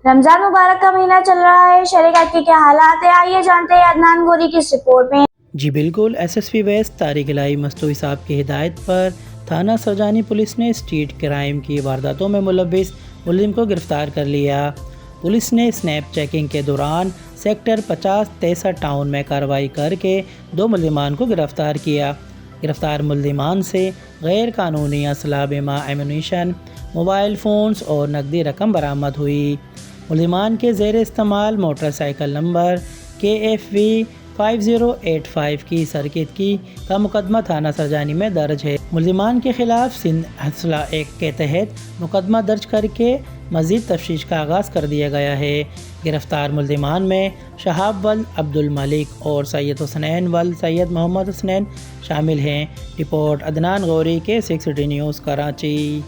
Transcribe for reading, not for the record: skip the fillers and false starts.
रमजान मुबारक का महीना चल रहा है, शरीयत के क्या हालात है, आइए जानते हैं अदनान गोरी की इस रिपोर्ट में। जी बिल्कुल, एसएसपी वेस्ट तारिक इलाही मस्तूई साहब की हिदायत पर थाना सरजानी पुलिस ने स्ट्रीट क्राइम की वारदातों में मुलविस मुलजिम को गिरफ्तार कर लिया। पुलिस ने स्नैप चेकिंग के दौरान सेक्टर 50-63 टाउन में कार्रवाई करके 2 मुलजिमान को गिरफ्तार किया। गिरफ्तार मुलजिमान से गैर कानूनी असला बीमा एमुनीशन, मोबाइल फ़ोन्स और नकदी रकम बरामद हुई। मुलजिमान के ज़ेर इस्तेमाल मोटरसाइकिल नंबर KFV 5085 की सरकित की का मुकदमा थाना सरजानी में दर्ज है। मुलजिमान के खिलाफ सिंध हसला एक्ट के तहत मुकदमा दर्ज करके मज़ीद तफ्तीश का आगाज़ कर दिया गया है। गिरफ्तार मुलजिमान में शहाब वल्द अब्दुल मलिक और सैयद हुसनैन वल्द सैयद मोहम्मद हुसनैन शामिल हैं। रिपोर्ट अदनान गौरी के 6 सिटी न्यूज़ कराची।